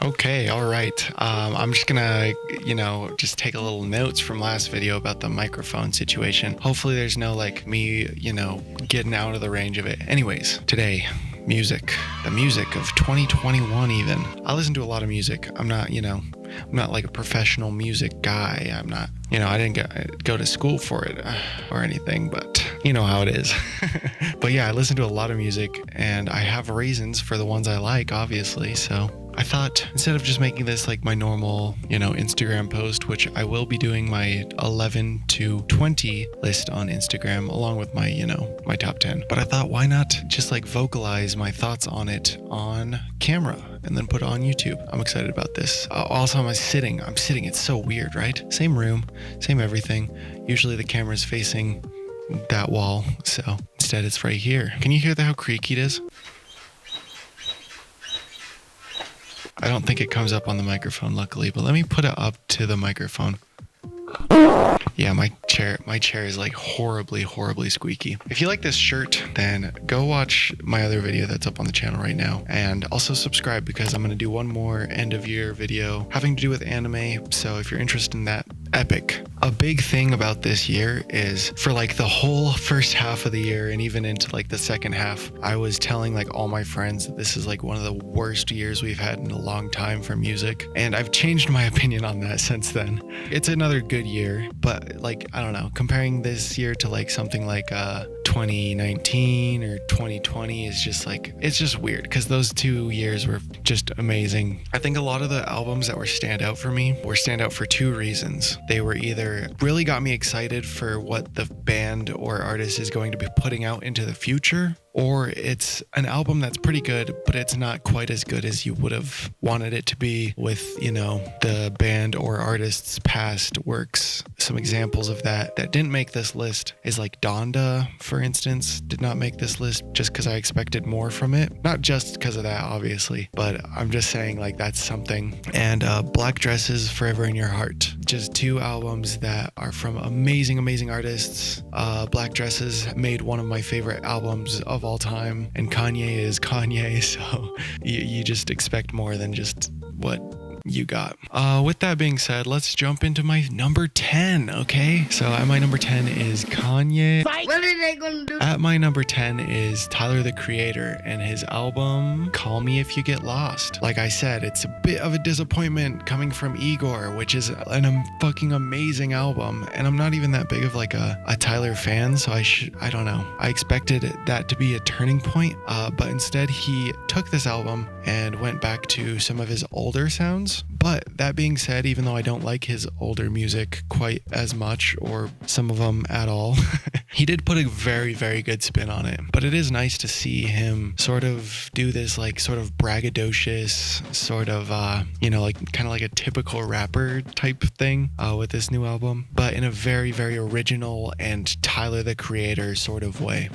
Okay, all right. I'm just gonna, just take a little notes from last video about the microphone situation. Hopefully there's no like me, getting out of the range of it. Anyways, today, music. The music of 2021 even. I listen to a lot of music. I'm not like a professional music guy. I'm not, I didn't go to school for it or anything, but you know how it is. But yeah, I listen to a lot of music and I have reasons for the ones I like, obviously. So I thought instead of just making this like my normal, Instagram post, which I will be doing my 11 to 20 list on Instagram along with my, my top 10. But I thought, why not just like vocalize my thoughts on it on camera and then put it on YouTube? I'm excited about this. Also, I'm sitting. It's so weird, right? Same room, same everything. Usually the camera's facing that wall. So instead it's right here. Can you hear how creaky it is? I don't think it comes up on the microphone, luckily, but let me put it up to the microphone. Yeah, my chair is like horribly squeaky. If you like this shirt, then go watch my other video that's up on the channel right now. And also subscribe because I'm going to do one more end of year video having to do with anime. So if you're interested in that, epic. A big thing about this year is for like the whole first half of the year and even into like the second half, I was telling like all my friends that this is like one of the worst years we've had in a long time for music. And I've changed my opinion on that since then. It's another good year, but like, I don't know, comparing this year to like something like 2019 or 2020 is just like, it's just weird because those 2 years were just amazing. I think a lot of the albums that were stand out for me were stand out for two reasons. They were either really got me excited for what the band or artist is going to be putting out into the future, or it's an album that's pretty good, but it's not quite as good as you would have wanted it to be with, the band or artist's past works. Some examples of that didn't make this list is like Donda, for instance, did not make this list just because I expected more from it. Not just because of that, obviously, but I'm just saying like that's something. And Black Dresses, Forever in Your Heart. Just two albums that are from amazing artists. Black Dresses made one of my favorite albums of all time, and Kanye is Kanye, so you just expect more than just what you got. With that being said, let's jump into my number 10, okay? So at my number 10 is Kanye. Fight. What are they gonna do? At my number 10 is Tyler, the Creator, and his album Call Me If You Get Lost. Like I said, it's a bit of a disappointment coming from Igor, which is an fucking amazing album, and I'm not even that big of like a Tyler fan, so I don't know. I expected that to be a turning point, but instead he took this album and went back to some of his older sounds. But that being said, even though I don't like his older music quite as much, or some of them at all, he did put a very good spin on it. But it is nice to see him sort of do this like sort of braggadocious sort of like kind of like a typical rapper type thing with this new album, but in a very original and Tyler the Creator sort of way.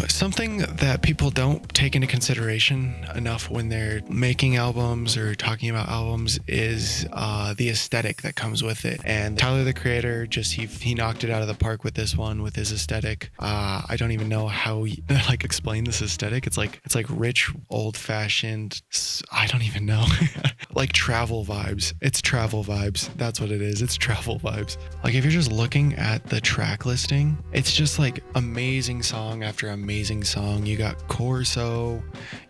Something that people don't take into consideration enough when they're making albums or talking about albums is the aesthetic that comes with it. And Tyler the Creator, just he knocked it out of the park with this one, with his aesthetic. I don't even know how like explain this aesthetic. It's like rich, old-fashioned, I don't even know. Like travel vibes. It's travel vibes. That's what it is. It's travel vibes. Like if you're just looking at the track listing, it's just like amazing song after amazing song. You got Corso,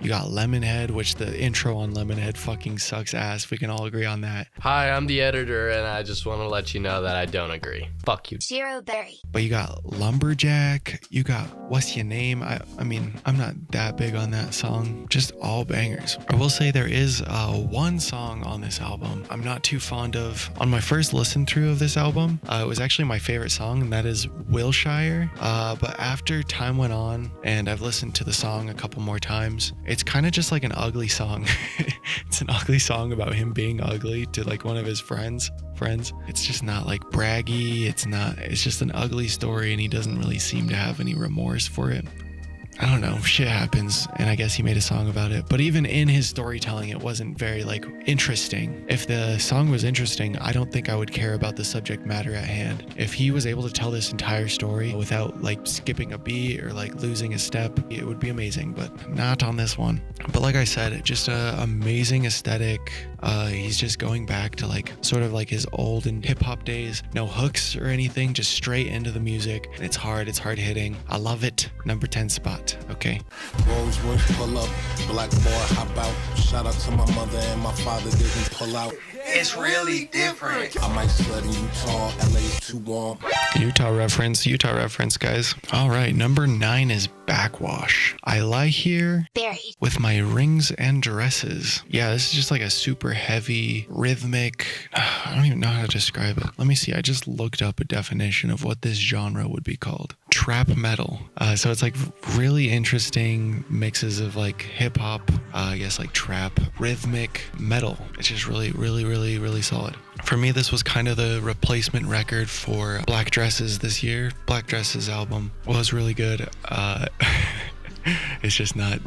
you got Lemonhead, which the intro on Lemonhead fucking sucks ass. We can all agree on that. Hi, I'm the editor, and I just want to let you know that I don't agree. Fuck you. Shiroberry. But you got Lumberjack, you got What's Your Name? I mean, I'm not that big on that song. Just all bangers. I will say there is one song on this album I'm not too fond of. On my first listen through of this album, it was actually my favorite song, and that is Wilshire. But after time went on, and I've listened to the song a couple more times, it's kind of just like an ugly song. It's an ugly song about him being ugly to like one of his friends. It's just not like braggy. It's just an ugly story, and he doesn't really seem to have any remorse for it. I don't know, shit happens, and I guess he made a song about it. But even in his storytelling, it wasn't very like interesting. If the song was interesting, I don't think I would care about the subject matter at hand. If he was able to tell this entire story without like skipping a beat or like losing a step, it would be amazing, but not on this one. But like I said, just a amazing aesthetic, He's just going back to like sort of like his old and hip hop days. No hooks or anything, just straight into the music. And it's hard hitting. I love it. Number 10 spot. Okay. Rosewood, pull up, black boy, hop out. Shout out to my mother and my father didn't pull out. It's really different. I might sled in Utah, LA's too warm. Utah reference, guys. All right, number 9 is backxwash. I lie here Buried. with my rings and dresses. Yeah, this is just like a super heavy, rhythmic, I don't even know how to describe it. Let me see, I just looked up a definition of what this genre would be called. Trap metal. So it's like really interesting mixes of like hip hop, I guess like trap, rhythmic, metal. It's just really solid. For me, this was kind of the replacement record for Black Dresses this year. Black Dresses album was really good. It's just not,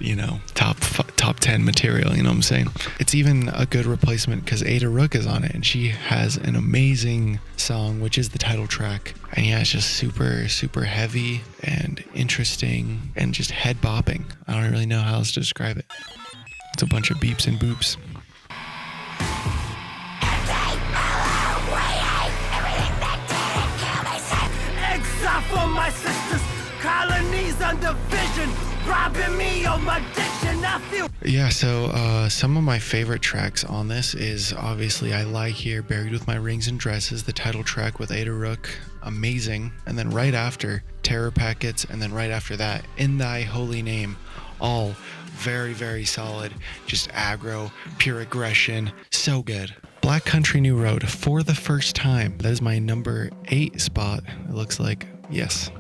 top 10 material, you know what I'm saying? It's even a good replacement because Ada Rook is on it, and she has an amazing song, which is the title track. And yeah, it's just super heavy and interesting and just head bopping. I don't really know how else to describe it. It's a bunch of beeps and boops. For my sisters, colonies under vision, robbing me of my diction. I feel. Yeah, so some of my favorite tracks on this is obviously I Lie Here, Buried with My Rings and Dresses, the title track with Ada Rook, amazing. And then right after, Terror Packets, and then right after that, In Thy Holy Name, all very solid, just aggro, pure aggression, so good. Black Country New Road, For the First Time. That is my number 8 spot, it looks like. Yes.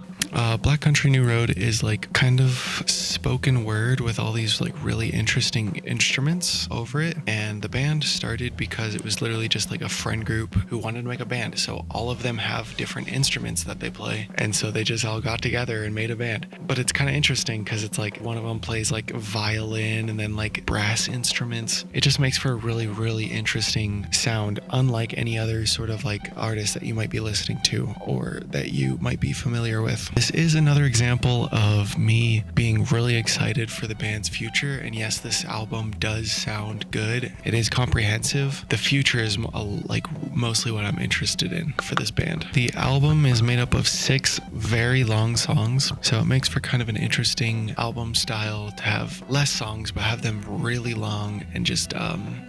Black Country New Road is like kind of spoken word with all these like really interesting instruments over it. And the band started because it was literally just like a friend group who wanted to make a band. So all of them have different instruments that they play. And so they just all got together and made a band. But it's kind of interesting because it's like one of them plays like violin and then like brass instruments. It just makes for a really interesting sound, unlike any other sort of like artist that you might be listening to or that you might be familiar with. This is another example of me being really excited for the band's future. And yes, this album does sound good. It is comprehensive. The future is like mostly what I'm interested in for this band. The album is made up of 6 very long songs. So it makes for kind of an interesting album style to have less songs, but have them really long and just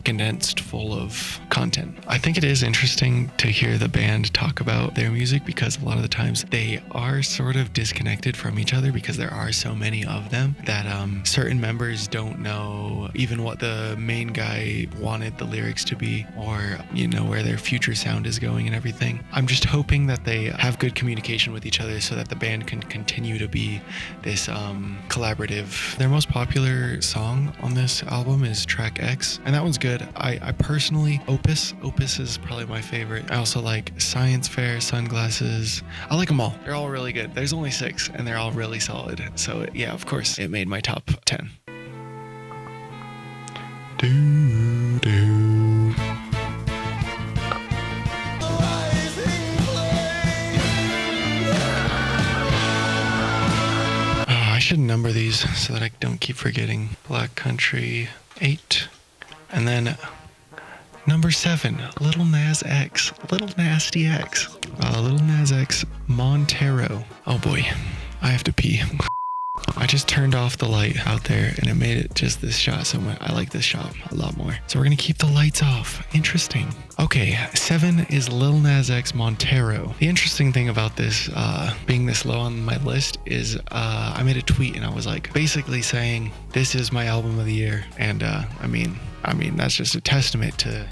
condensed full of content. I think it is interesting to hear the band talk about their music because a lot of the times they are sort of disconnected from each other because there are so many of them that certain members don't know even what the main guy wanted the lyrics to be or where their future sound is going and everything. I'm just hoping that they have good communication with each other so that the band can continue to be this collaborative. Their most popular song on this album is track X, and that one's good. I personally, Opus is probably my favorite. I also like Science Fair, Sunglasses. I like them all. They're all really good. There's only 6 and they're all really solid. So yeah, of course, it made my top 10. I should number these so that I don't keep forgetting. Black Country 8, and then number 7, Lil Nas X, Lil Nasty X, Lil Nas X, Montero. Oh boy, I have to pee. I just turned off the light out there and it made it just this shot so much. I like this shot a lot more. So we're gonna keep the lights off. Interesting. Okay, 7 is Lil Nas X Montero. The interesting thing about this being this low on my list is I made a tweet and I was like basically saying this is my album of the year. And I mean that's just a testament to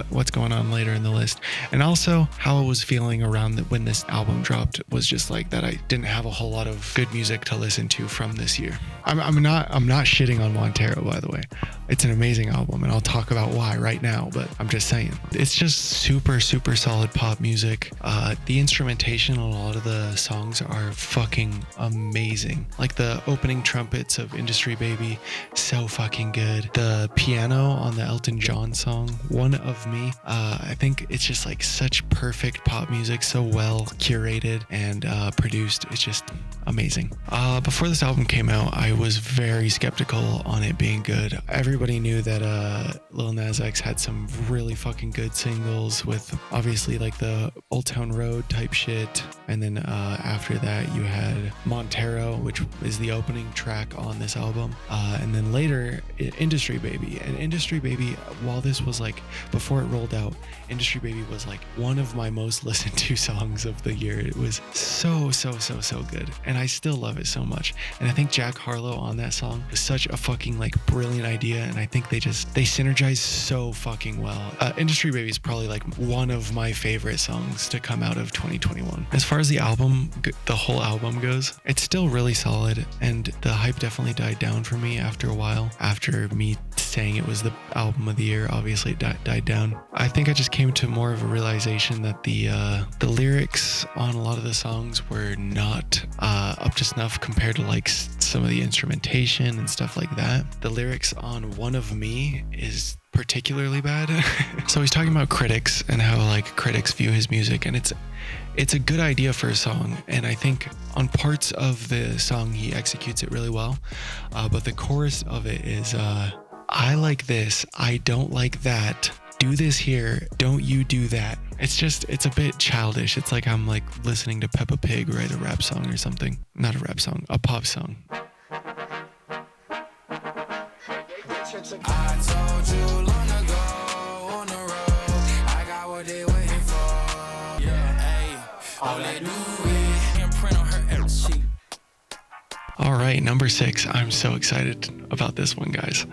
what's going on later in the list, and also how I was feeling around when this album dropped was just like that I didn't have a whole lot of good music to listen to from this year. I'm not shitting on Montero, by the way. It's an amazing album and I'll talk about why right now, but I'm just saying it's just super solid pop music. The instrumentation on a lot of the songs are fucking amazing. Like the opening trumpets of Industry Baby, so fucking good. The piano on the Elton John song, One of Me. I think it's just like such perfect pop music, so well curated and produced. It's just amazing. Before this album came out, I was very skeptical on it being good. Everybody knew that Lil Nas X had some really fucking good singles with obviously like the Old Town Road type shit, and then after that you had Montero, which is the opening track on this album, and then later Industry Baby. And Industry Baby, while this was like, before it rolled out, Industry Baby was like one of my most listened to songs of the year. It was so good, and I still love it so much. And I think Jack Harlow on that song was such a fucking like brilliant idea, and I think they synergize so fucking well. Industry Baby is probably like one of my favorite songs to come out of 2021. As far as the album, the whole album goes, it's still really solid, and the hype definitely died down for me after a while. After me saying it was the album of the year, obviously it died down. I think I just came to more of a realization that the lyrics on a lot of the songs were not up to snuff compared to like some of the instrumentation and stuff like that. The lyrics on One of Me is particularly bad. So he's talking about critics and how like critics view his music, and it's a good idea for a song, and I think on parts of the song he executes it really well, but the chorus of it is I like this, I don't like that, do this here, don't you do that. It's a bit childish. It's like I'm like listening to Peppa Pig write a rap song or something. Not a rap song, a pop song. I told you long ago on the road, I got what they waiting for. Yeah, hey, all they do is imprint on her ass sheet. All right, number 6. I'm so excited about this one, guys.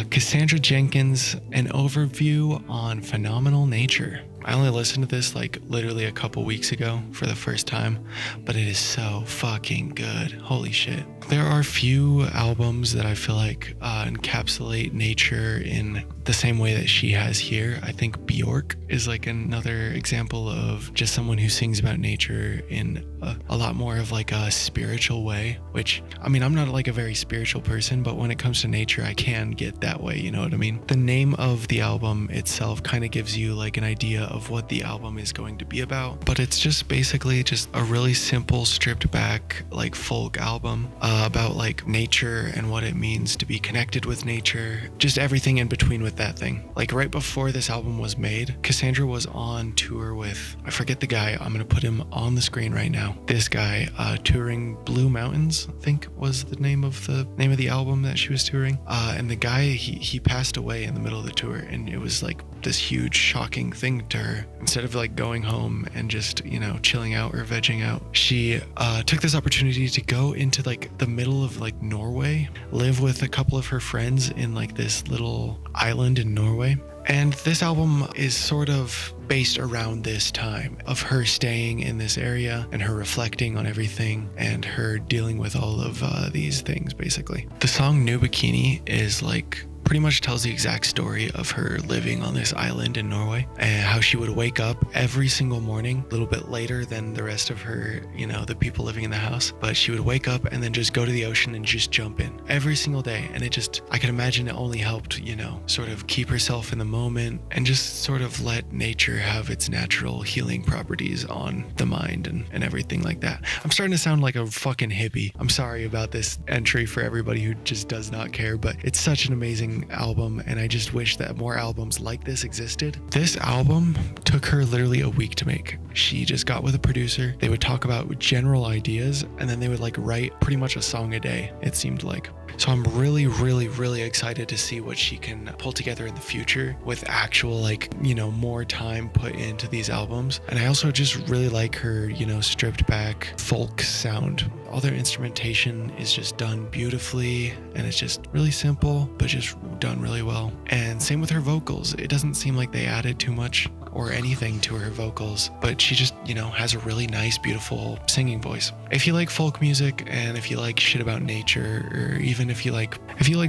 Kassandra Jenkins, an overview on phenomenal nature. I only listened to this like literally a couple weeks ago for the first time, but it is so fucking good. Holy shit. There are few albums that I feel like encapsulate nature in the same way that she has here. I think Bjork is like another example of just someone who sings about nature in a lot more of like a spiritual way, which, I mean, I'm not like a very spiritual person, but when it comes to nature, I can get that way, you know what I mean? The name of the album itself kind of gives you like an idea of what the album is going to be about, but it's just basically just a really simple, stripped back like folk album about like nature and what it means to be connected with nature, just everything in between with that thing. Like right before this album was made, Kassandra was on tour with, I forget the guy, I'm gonna put him on the screen right now. This guy touring Blue Mountains, I think was the name of the album that she was touring, and the guy he passed away in the middle of the tour, and it was like this huge shocking thing to her. Instead of like going home and just, you know, chilling out or vegging out, she took this opportunity to go into like the middle of like Norway, live with a couple of her friends in like this little island in Norway. And this album is sort of based around this time of her staying in this area and her reflecting on everything and her dealing with all of these things, basically. The song New Bikini is like pretty much tells the exact story of her living on this island in Norway and how she would wake up every single morning, a little bit later than the rest of her, you know, the people living in the house, but she would wake up and then just go to the ocean and just jump in every single day. And it just, I can imagine it only helped, you know, sort of keep herself in the moment and just sort of let nature have its natural healing properties on the mind and everything like that. I'm starting to sound like a fucking hippie. I'm sorry about this entry for everybody who just does not care, but it's such an amazing album, and I just wish that more albums like this existed. This album took her literally a week to make. She just got with a producer. They would talk about general ideas, and then they would like write pretty much a song a day, it seemed like. So I'm really excited to see what she can pull together in the future with actual, like, you know, more time put into these albums. And I also just really like her, you know, stripped back folk sound. All their instrumentation is just done beautifully, and it's just really simple, but just done really well. And same with her vocals. It doesn't seem like they added too much or anything to her vocals, but she just, you know, has a really nice, beautiful singing voice. If you like folk music and if you like shit about nature, or even if you like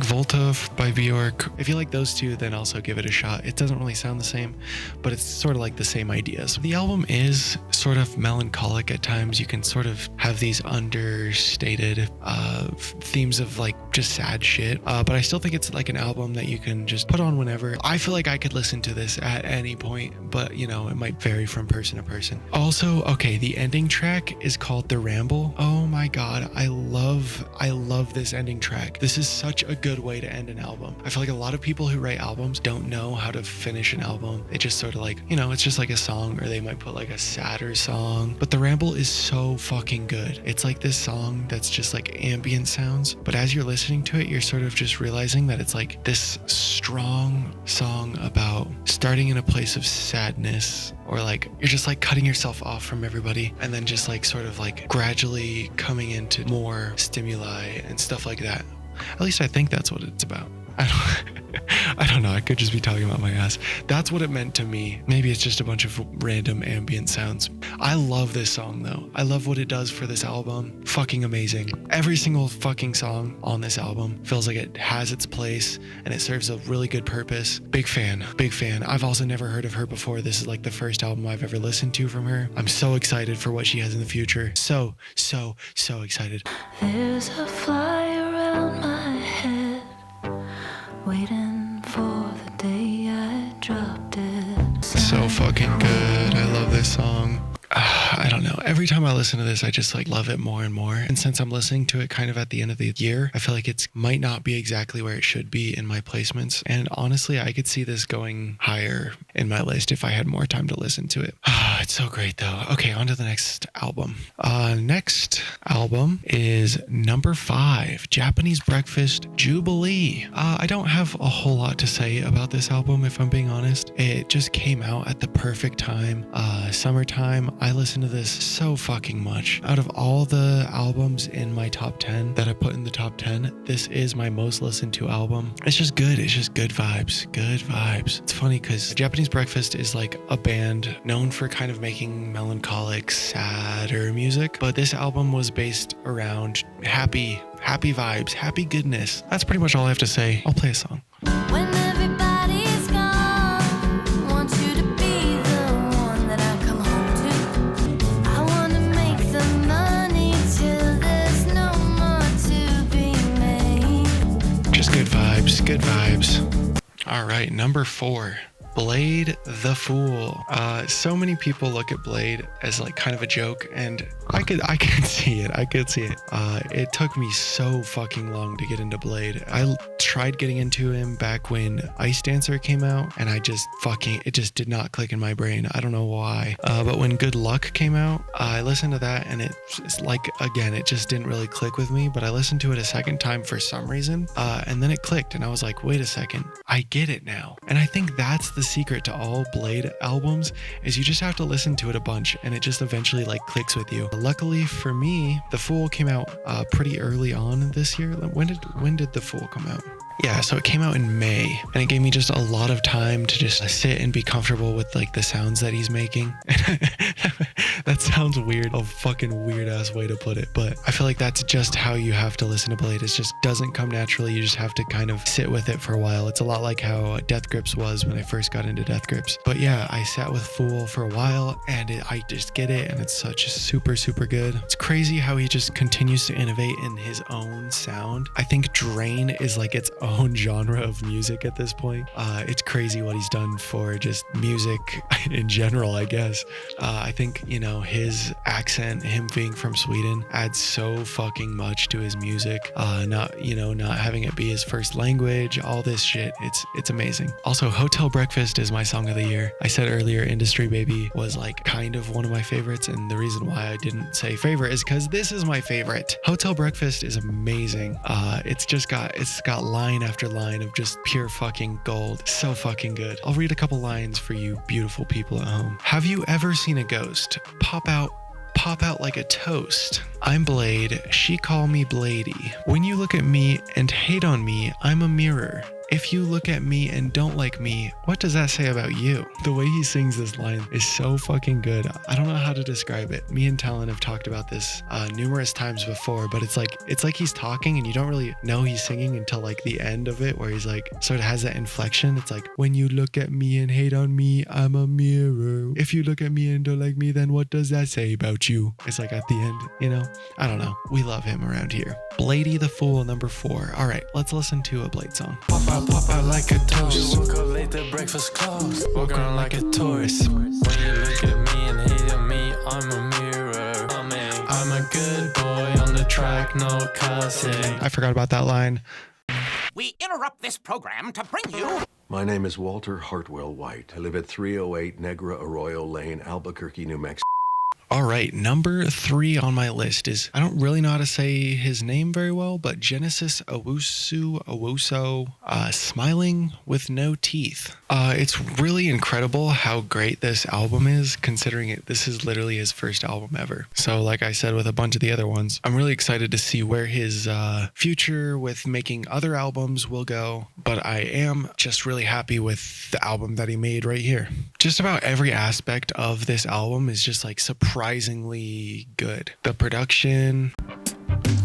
Volta by Bjork, if you like those two, then also give it a shot. It doesn't really sound the same, but it's sort of like the same ideas. The album is sort of melancholic at times. You can sort of have these understated themes of like just sad shit, but I still think it's like an album that you can just put on whenever. I feel like I could listen to this at any point, but you know, it might vary from person to person. Also, okay, the ending track is called The Ramble. Oh my god, I love this ending track. This is such a good way to end an album. I feel like a lot of people who write albums don't know how to finish an album. It just sort of like, you know, it's just like a song, or they might put like a sadder song, but The Ramble is so fucking good. It's like this song that's just like ambient sounds, but as you're listening to it, you're sort of just realizing that it's like this strong song about starting in a place of sadness, or like you're just like cutting yourself off from everybody and then just like sort of like gradually coming into more stimuli and stuff like that. At least I think that's what it's about. I don't know. I could just be talking about my ass. That's what it meant to me. Maybe it's just a bunch of random ambient sounds. I love this song though. I love what it does for this album. Fucking amazing. Every single fucking song on this album feels like it has its place and it serves a really good purpose. Big fan. Big fan. I've also never heard of her before. This is like the first album I've ever listened to from her. I'm so excited for what she has in the future. So excited. There's a fly around my head, waiting for the day I dropped it. So fucking good. I love this song. I don't know. Every time I listen to this, I just like love it more and more. And since I'm listening to it kind of at the end of the year, I feel like it might not be exactly where it should be in my placements. And honestly, I could see this going higher in my list if I had more time to listen to it. It's so great though. Okay, on to the next album. Next album is number 5, Japanese Breakfast Jubilee. I don't have a whole lot to say about this album, if I'm being honest. It just came out at the perfect time. Summertime. I listen to this so fucking much. Out of all the albums in my top 10 that I put in the top 10, this is my most listened to album. It's just good. It's just good vibes. Good vibes. It's funny because Japanese Breakfast is like a band known for kind of making melancholic, sadder music, but this album was based around happy vibes, happy goodness. That's pretty much all I have to say. I'll play a song. When everybody's gone, want you to be the one that I come home to. I want to make the money till there's no more to be made. Just good vibes, good vibes. All right, number 4. Bladee the Fool. So many people look at Bladee as like kind of a joke, and I could see it. It took me so fucking long to get into Bladee. I tried getting into him back when Ice Dancer came out, and it just did not click in my brain. I don't know why. But when Good Luck came out, I listened to that, and it's like, again, it just didn't really click with me, but I listened to it a second time for some reason, and then it clicked, and I was like, wait a second, I get it now. And I think that's the secret to all Bladee albums, is you just have to listen to it a bunch and it just eventually like clicks with you. Luckily for me, The Fool came out pretty early on this year. When did The Fool come out? Yeah, so it came out in May, and it gave me just a lot of time to just sit and be comfortable with like the sounds that he's making. That sounds weird, a fucking weird ass way to put it, but I feel like that's just how you have to listen to Bladee. It just doesn't come naturally. You just have to kind of sit with it for a while. It's a lot like how Death Grips was when I first got into Death Grips. But yeah, I sat with Fool for a while, and I just get it, and it's such super good. It's crazy how he just continues to innovate in his own sound. I think Drain is like its own genre of music at this point. It's crazy what he's done for just music in general, I guess. I think, you know, his accent, him being from Sweden, adds so fucking much to his music. Not having it be his first language, all this shit. It's amazing. Also, Hotel Breakfast is my song of the year. I said earlier, Industry Baby was like kind of one of my favorites, and the reason why I didn't say favorite is because this is my favorite. Hotel Breakfast is amazing. It's got line after line of just pure fucking gold. So fucking good. I'll read a couple lines for you beautiful people at home. Have you ever seen a ghost pop out like a toast? I'm Bladee, she call me Bladee. When you look at me and hate on me, I'm a mirror. If you look at me and don't like me, what does that say about you? The way he sings this line is so fucking good. I don't know how to describe it. Me and TVLEN have talked about this numerous times before, but it's like he's talking and you don't really know he's singing until like the end of it, where he's like sort of has that inflection. It's like, when you look at me and hate on me, I'm a mirror. If you look at me and don't like me, then what does that say about you? It's like at the end, you know? I don't know. We love him around here. Bladee the Fool, number 4. All right, let's listen to a Blade song. Pop out like a toast. Woke up late, the breakfast closed. Walk around like a tourist. When you look at me and hate on me, I'm a mirror. I'm a good boy on the track, no cussing. I forgot about that line. We interrupt this program to bring you... My name is Walter Hartwell White. I live at 308 Negra Arroyo Lane, Albuquerque, New Mexico. All right, number 3 on my list is, I don't really know how to say his name very well, but Genesis owusu, Smiling with No Teeth. It's really incredible how great this album is, considering this is literally his first album ever. So like I said with a bunch of the other ones, I'm really excited to see where his future with making other albums will go, but I am just really happy with the album that he made right here. Just about every aspect of this album is just like surprisingly good. The production.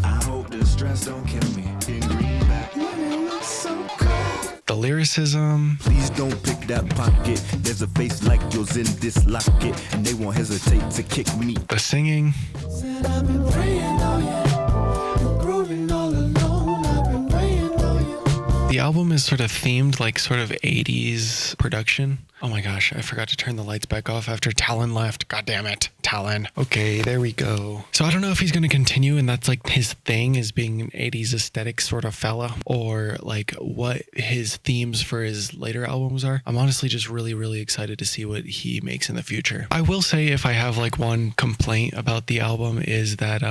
I hope the stress don't kill me. In greenback, it looks so cold. The lyricism. Please don't pick that pocket. There's a face like yours in this locket, and they won't hesitate to kick me. The singing. Said I've been praying on you, growing all alone. I've been praying on you. The album is sort of themed like sort of 80s production. Oh my gosh, I forgot to turn the lights back off after TVLEN left. God damn it, TVLEN. Okay, there we go. So I don't know if he's going to continue and that's like his thing, is being an 80s aesthetic sort of fella, or like what his themes for his later albums are. I'm honestly just really, really excited to see what he makes in the future. I will say, if I have like one complaint about the album, is that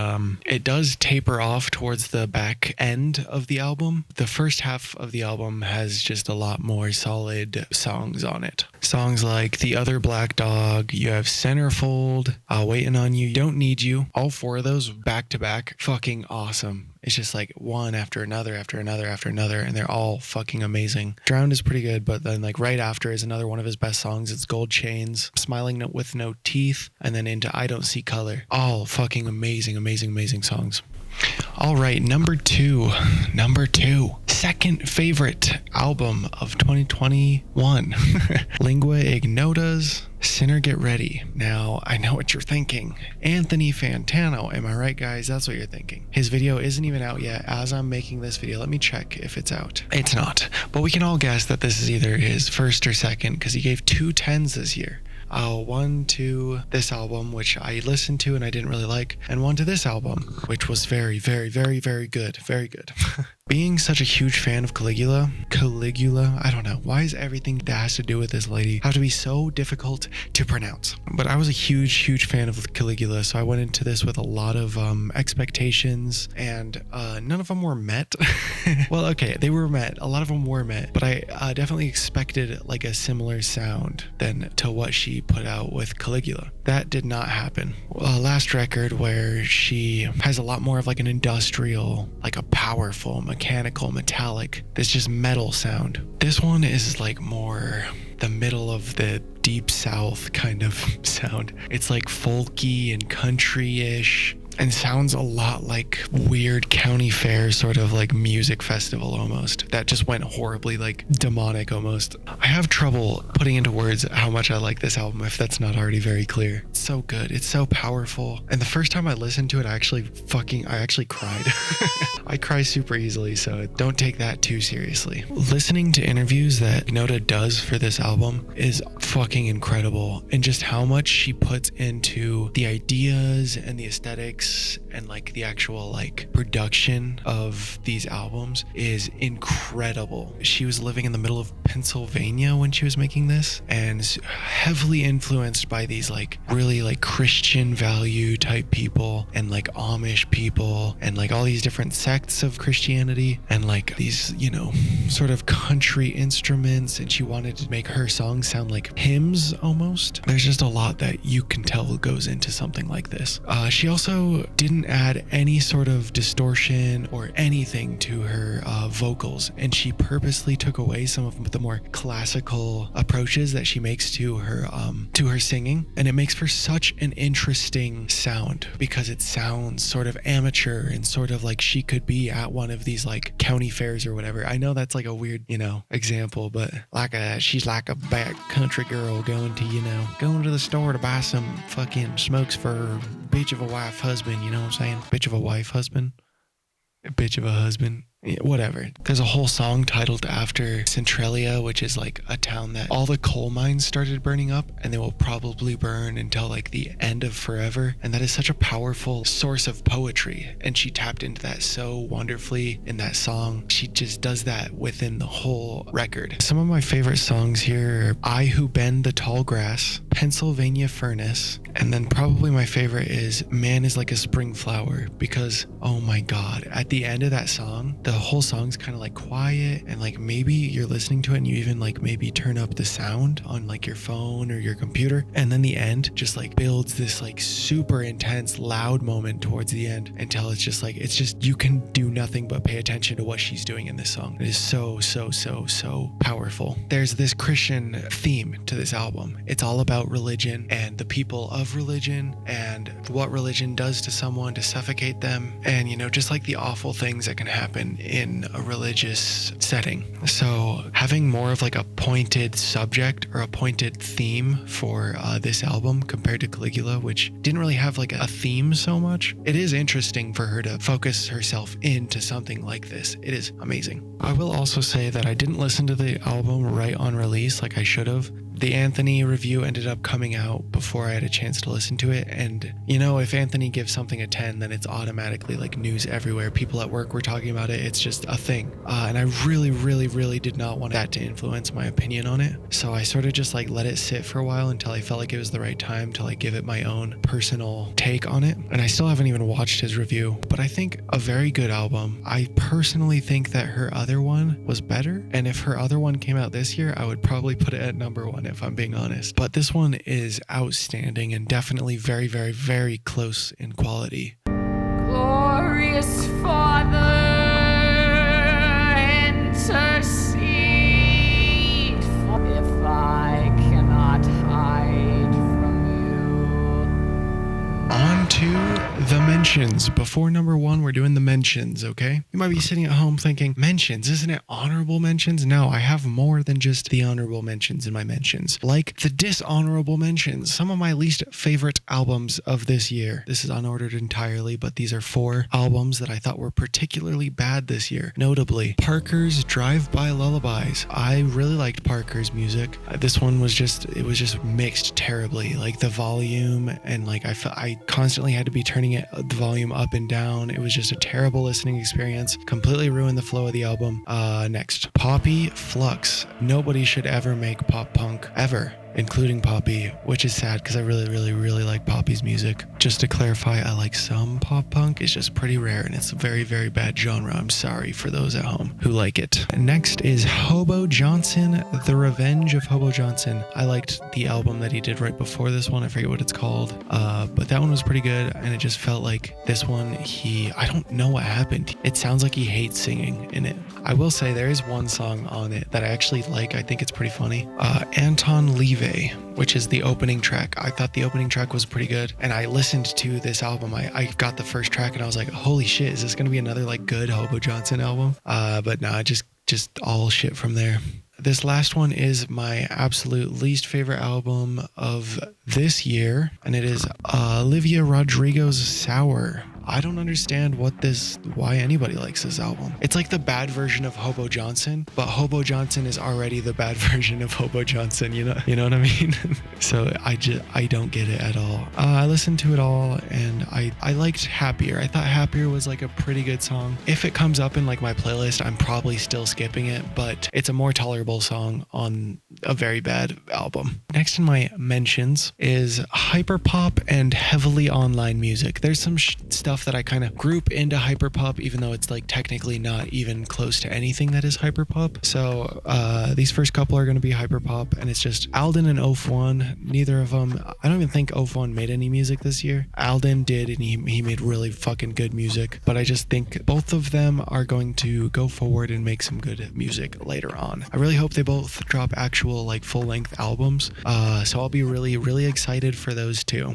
it does taper off towards the back end of the album. The first half of the album has just a lot more solid songs on it. Songs like The Other Black Dog, you have Centerfold, Waiting on You, Don't Need You. All 4 of those back to back, fucking awesome. It's just like one after another, after another, after another, and they're all fucking amazing. Drowned is pretty good, but then like right after is another one of his best songs. It's Gold Chains, Smiling with No Teeth, and then into I Don't See Color. All fucking amazing, amazing, amazing songs. All right, number two, second favorite album of 2021, Lingua Ignota's Sinner Get Ready. Now, I know what you're thinking. Anthony Fantano, am I right, guys? That's what you're thinking. His video isn't even out yet as I'm making this video. Let me check if it's out. It's not, but we can all guess that this is either his first or second, because he gave 2 10s this year. One to this album, which I listened to and I didn't really like, and one to this album, which was very, very, very, very good. Very good. Being such a huge fan of Caligula, I don't know. Why is everything that has to do with this lady have to be so difficult to pronounce? But I was a huge, huge fan of Caligula, so I went into this with a lot of expectations, and none of them were met. Well, okay, they were met. A lot of them were met, but I definitely expected like a similar sound than to what she put out with Caligula. That did not happen. Last record, where she has a lot more of like an industrial, like a powerful, mechanical, metallic, this just metal sound. This one is like more the middle of the deep south kind of sound. It's like folky and country-ish, and sounds a lot like weird county fair sort of like music festival almost. That just went horribly like demonic almost. I have trouble putting into words how much I like this album, if that's not already very clear. It's so good. It's so powerful. And the first time I listened to it, I actually cried. I cry super easily, so don't take that too seriously. Listening to interviews that Ignota does for this album is fucking incredible, and just how much she puts into the ideas and the aesthetics and like the actual like production of these albums is incredible. She was living in the middle of Pennsylvania when she was making this, and heavily influenced by these like really like Christian value type people, and like Amish people, and like all these different sects of Christianity, and like these, you know, sort of country instruments. And she wanted to make her songs sound like hymns almost. There's just a lot that you can tell goes into something like this. She also didn't add any sort of distortion or anything to her vocals, and she purposely took away some of the more classical approaches that she makes to her singing, and it makes for such an interesting sound because it sounds sort of amateur and sort of like she could be at one of these like county fairs or whatever. I know that's like a weird, example, but she's like a back country girl going to the store to buy some fucking smokes for her bitch of a wife husband, you know what I'm saying? Bitch of a wife husband? Bitch of a husband? Yeah, whatever. There's a whole song titled after Centralia, which is like a town that all the coal mines started burning up, and they will probably burn until like the end of forever. And that is such a powerful source of poetry, and she tapped into that so wonderfully in that song. She just does that within the whole record. Some of my favorite songs here are I Who Bend the Tall Grass, Pennsylvania Furnace, and then probably my favorite is Man Is Like a Spring Flower, because oh my god, at the end of that song, the whole song's kind of like quiet, and like maybe you're listening to it and you even like maybe turn up the sound on like your phone or your computer, and then the end just like builds this like super intense loud moment towards the end until it's just you can do nothing but pay attention to what she's doing in this song. It is so powerful. There's this Christian theme to this album. It's all about religion and the people of religion and what religion does to someone to suffocate them, and just like the awful things that can happen in a religious setting. So having more of like a pointed subject or a pointed theme for this album compared to Caligula, which didn't really have like a theme so much, it is interesting for her to focus herself into something like this. It is amazing. I will also say that I didn't listen to the album right on release like I should have. The Anthony review ended up coming out before I had a chance to listen to it, and if Anthony gives something a 10, then it's automatically like news everywhere. People at work were talking about it. It's just a thing, and I really did not want that to influence my opinion on it. So I sort of just like let it sit for a while until I felt like it was the right time to like give it my own personal take on it. And I still haven't even watched his review, but I think a very good album. I personally think that her other one was better, and if her other one came out this year, I would probably put it at number 1 if I'm being honest. But this one is outstanding and definitely very close in quality. Glorious Father, intercede if I cannot hide from you. On to the mentions. Before number 1, we're doing the mentions, okay? You might be sitting at home thinking, mentions, isn't it honorable mentions? No, I have more than just the honorable mentions in my mentions. Like the dishonorable mentions, some of my least favorite albums of this year. This is unordered entirely, but these are 4 albums that I thought were particularly bad this year. Notably, Parker's Drive-By Lullabies. I really liked Parker's music. This one was just mixed terribly. Like the volume and like I constantly had to be turning the volume up and down. It was just a terrible listening experience. Completely ruined the flow of the album. Next, Poppy Flux. Nobody should ever make pop punk ever, including Poppy, which is sad because I really like Poppy's music. Just to clarify, I like some pop punk. It's just pretty rare and it's a very bad genre. I'm sorry for those at home who like it. Next is Hobo Johnson, The Revenge of Hobo Johnson. I liked the album that he did right before this one. I forget what it's called, but that one was pretty good, and it just felt like this one, I don't know what happened. It sounds like he hates singing in it. I will say there is one song on it that I actually like. I think it's pretty funny. Anton Levy, which is the opening track. I thought the opening track was pretty good, and I listened to this album. I got the first track and I was like, holy shit, is this gonna be another like good Hobo Johnson album? But no, just all shit from there. This last one is my absolute least favorite album of this year, and it is Olivia Rodrigo's Sour. I don't understand why anybody likes this album. It's like the bad version of Hobo Johnson, but Hobo Johnson is already the bad version of Hobo Johnson, you know what I mean? So I don't get it at all. I listened to it all and I liked Happier. I thought Happier was like a pretty good song. If it comes up in like my playlist, I'm probably still skipping it, but it's a more tolerable song on a very bad album. Next in my mentions is hyperpop and heavily online music. There's some stuff stuff that I kind of group into hyperpop, even though it's like technically not even close to anything that is hyperpop. So these first couple are going to be hyperpop, and it's just Aldn and owusu. Neither of them, I don't even think owusu made any music this year. Aldn did, and he made really fucking good music, but I just think both of them are going to go forward and make some good music later on. I really hope they both drop actual like full-length albums, so I'll be really excited for those two.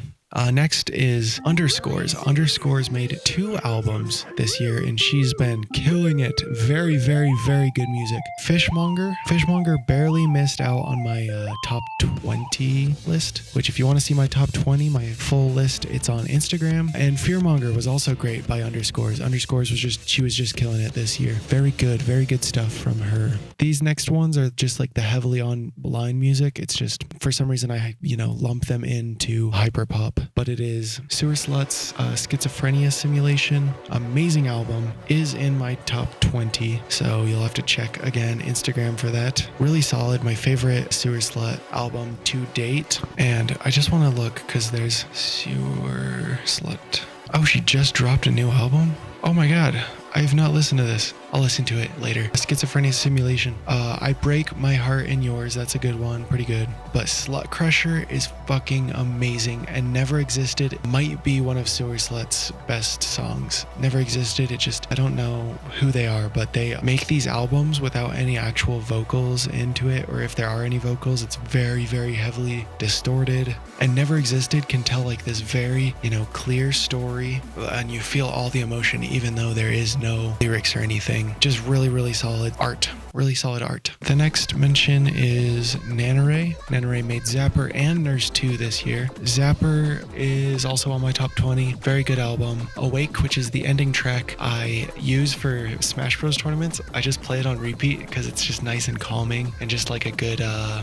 Next is Underscores. Underscores made 2 albums this year, and she's been killing it. Very good music. Fishmonger barely missed out on my top 20 list, which if you want to see my top 20, my full list, it's on Instagram. And Fearmonger was also great by Underscores. Underscores she was just killing it this year. Very good stuff from her. These next ones are just like the heavily online music. It's just, for some reason, I lump them into hyperpop. But it is sewerslvt's Schizophrenia Simulation. Amazing album. Is in my top 20. So you'll have to check again Instagram for that. Really solid. My favorite sewerslvt album to date. And I just want to look because there's sewerslvt. Oh, she just dropped a new album? Oh my god. I have not listened to this. I'll listen to it later. Schizophrenia Simulation. I Break My Heart in Yours. That's a good one. Pretty good. But Slut Crusher is fucking amazing and Never Existed might be one of sewerslvt's best songs. Never Existed. I don't know who they are, but they make these albums without any actual vocals into it, or if there are any vocals, it's very heavily distorted. And Never Existed can tell like this very, clear story, and you feel all the emotion even though there is no lyrics or anything. Just really solid art. Really solid art. The next mention is Nanoray. Nanoray made Zapper and Nurse 2 this year. Zapper is also on my top 20. Very good album. Awake, which is the ending track I use for Smash Bros tournaments. I just play it on repeat because it's just nice and calming and just like a good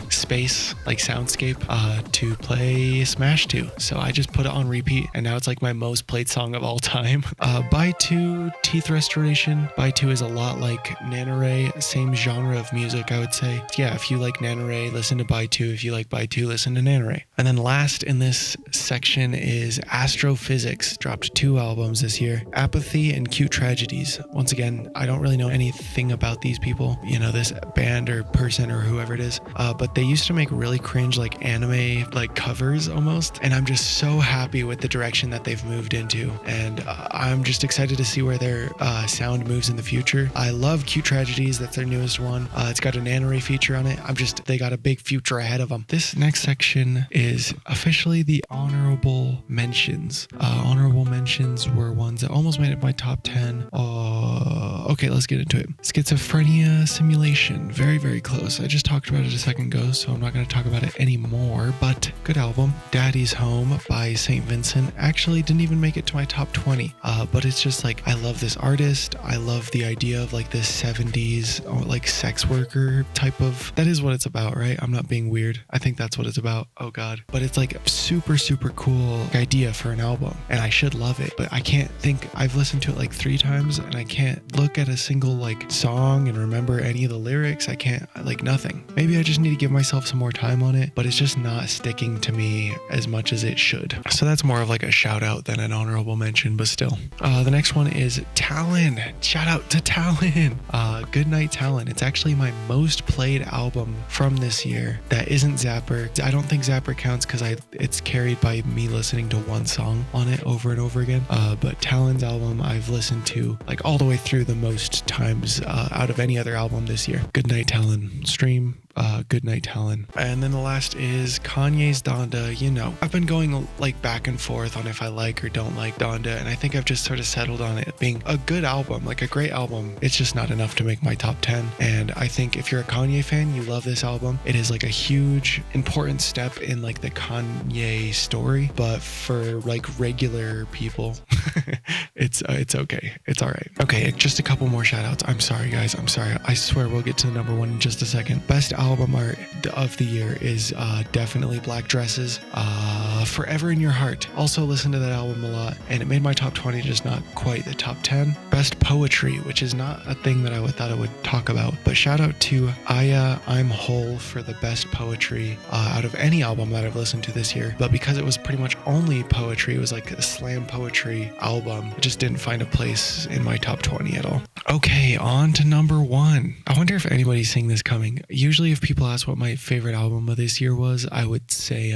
space, like soundscape to play Smash 2. So I just put it on repeat, and now it's like my most played song of all time. By 2, Teeth Restoration. By 2 is a lot like Nanoray, same genre of music, I would say. Yeah, if you like Nanoray, listen to By 2. If you like By 2, listen to Nanoray. And then last in this section is Astrophysics. Dropped 2 albums this year. Apathy and Cute Tragedies. Once again, I don't really know anything about these people, this band or person or whoever it is, but they used to make really cringe like anime like covers almost, and I'm just so happy with the direction that they've moved into, and I'm just excited to see where their sound moves in the future. I love Cute Tragedies. That's their newest one. It's got a Nanoray feature on it. They got a big future ahead of them. This next section is officially the honorable mentions. Honorable mentions were ones that almost made it my top 10. Okay, let's get into it. Schizophrenia Simulation. Very close. I just talked about it a second ago, so I'm not going to talk about it anymore, but good album. Daddy's Home by St. Vincent. Actually didn't even make it to my top 20, but it's just like, I love this artist. I love the idea of like this 70s or like sex worker type of, that is what it's about, right? I'm not being weird. I think that's what it's about. Oh god. But it's like a super cool idea for an album, and I should love it, but I can't think, I've listened to it like 3 times and I can't look at a single like song and remember any of the lyrics. I can't, like nothing. Maybe I just need to give myself some more time on it, but it's just not sticking to me as much as it should. So that's more of like a shout out than an honorable mention, but still. The next one is TVLEN. Shout out to TVLEN. Goodnight TVLEN. It's actually my most played album from this year that isn't Zapper. I don't think Zapper counts because it's carried by me listening to one song on it over and over again. But TVLEN's album I've listened to like all the way through the most times out of any other album this year. Goodnight TVLEN. Stream Goodnight TVLEN. And then the last is Kanye's Donda. I've been going like back and forth on if I like or don't like Donda, and I think I've just sort of settled on it being a good album, like a great album. It's just not enough to make my top 10. And I think if you're a Kanye fan, you love this album. It is like a huge important step in like the Kanye story, but for like regular people it's okay. It's all right. Okay, just a couple more shout outs. I'm sorry guys. I'm sorry. I swear we'll get to the number 1 in just a second. Best album art of the year is definitely Black Dresses. Forever in Your Heart. Also listen to that album a lot, and it made my top 20, just not quite the top 10. Best poetry, which is not a thing that I thought I would talk about, but shout out to Aya I'm Whole for the best poetry out of any album that I've listened to this year. But because it was pretty much only poetry, it was like a slam poetry album. It just didn't find a place in my top 20 at all. Okay, on to number 1. I wonder if anybody's seeing this coming. Usually if people ask what my favorite album of this year was, I would say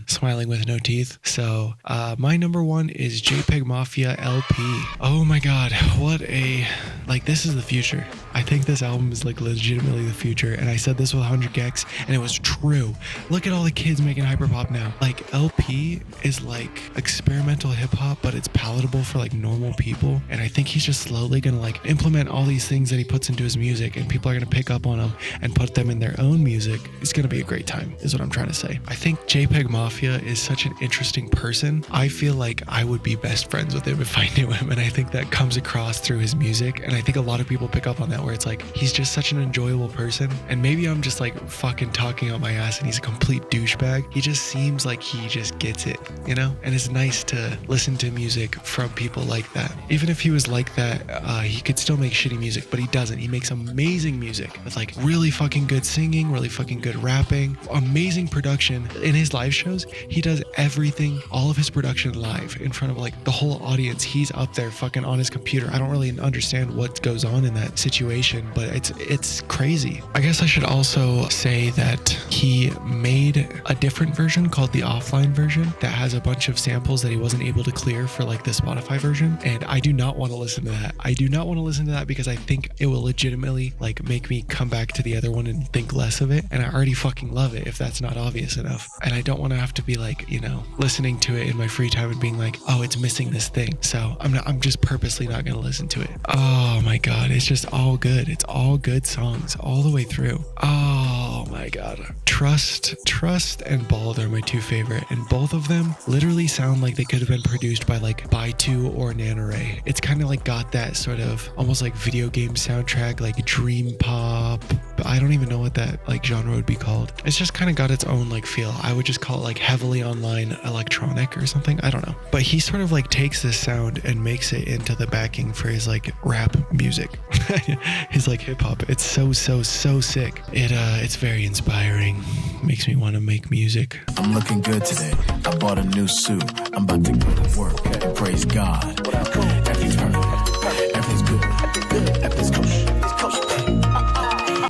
Smiling with No Teeth. So my number 1 is JPEGMAFIA LP. Oh my god, what a... like, this is the future. I think this album is like legitimately the future, and I said this with 100 gex, and it was true. Look at all the kids making hyperpop now. Like, LP is like experimental hip-hop, but it's palatable for like normal people, and I think he's just slowly gonna like implement all these things that he puts into his music, and people are gonna pick up on them and put them in their own music. It's gonna be a great time, is what I'm trying to say. I think JPEGMAFIA is such an interesting person. I feel like I would be best friends with him if I knew him, and I think that comes across through his music, and I think a lot of people pick up on that, where it's like he's just such an enjoyable person. And maybe I'm just like fucking talking out my ass and he's a complete douchebag. He just seems like he just gets it, you know? And it's nice to listen to music from people like that. Even if he was like that, he could still make shitty music, but he doesn't. He makes amazing music with like really fucking good singing, really fucking good rapping, amazing production. In his live shows, he does everything, all of his production live in front of like the whole audience. He's up there fucking on his computer. I don't really understand what goes on in that situation, but it's crazy. I guess I should also say that he made a different version called the offline version that has a bunch of samples that he wasn't able to clear for like the Spotify version, and I do not want to listen to that. I do not want to listen to that because I think it will legitimately like make me come back to the other one and think less of it, and I already fucking love it if that's not obvious enough. And I don't want to have to be like, you know, listening to it in my free time and being like, oh, it's missing this thing. So I'm just purposely not gonna listen to it. Oh my god, it's just all good. It's all good songs all the way through. Oh my god. Trust and Bald are my two favorite, and both of them literally sound like they could have been produced by like By2 or Nanoray. It's kind of like got that sort of almost like video game soundtrack, like dream pop. I don't even know what that like genre would be called. It's just kind of got its own like feel. I would just call it like heavily online electronic or something. I don't know. But he sort of like takes this sound and makes it into the backing for his like rap music. His like hip hop. It's so sick. It's very inspiring. Makes me want to make music. I'm looking good today. I bought a new suit. I'm about to go to work and praise God. Everything's perfect. Everything's good. Everything's kosher.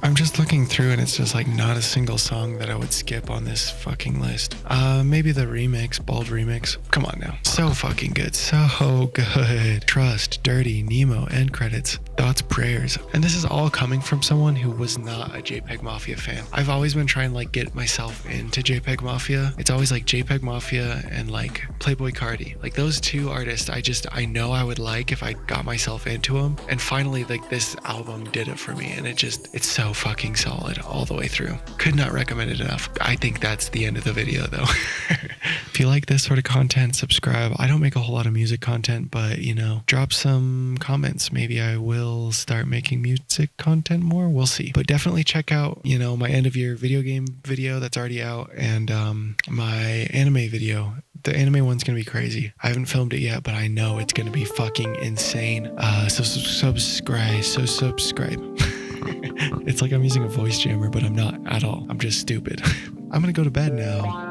I'm just looking through and it's just like not a single song that I would skip on this fucking list. Maybe the remix, Bald remix. Come on now. So fucking good. So good. Trust, Dirty, Nemo, end credits, thoughts, prayers. And this is all coming from someone who was not a JPEGMAFIA fan. I've always been trying to like get myself into JPEGMAFIA. It's always like JPEGMAFIA and like Playboy Cardi. Like those two artists I know I would like if I got myself into them. And finally like this album did it for me, and it's so fucking solid all the way through. Could not recommend it enough. I think that's the end of the video though. If you like this sort of content, subscribe. I don't make a whole lot of music content, but you know, drop some comments. Maybe I will start making music content more. We'll see. But definitely check out, you know, my end of year video game video that's already out, and my anime video. The anime one's gonna be crazy. I haven't filmed it yet, but I know it's gonna be fucking insane. So subscribe. It's like I'm using a voice jammer, but I'm not at all. I'm just stupid. I'm gonna go to bed now.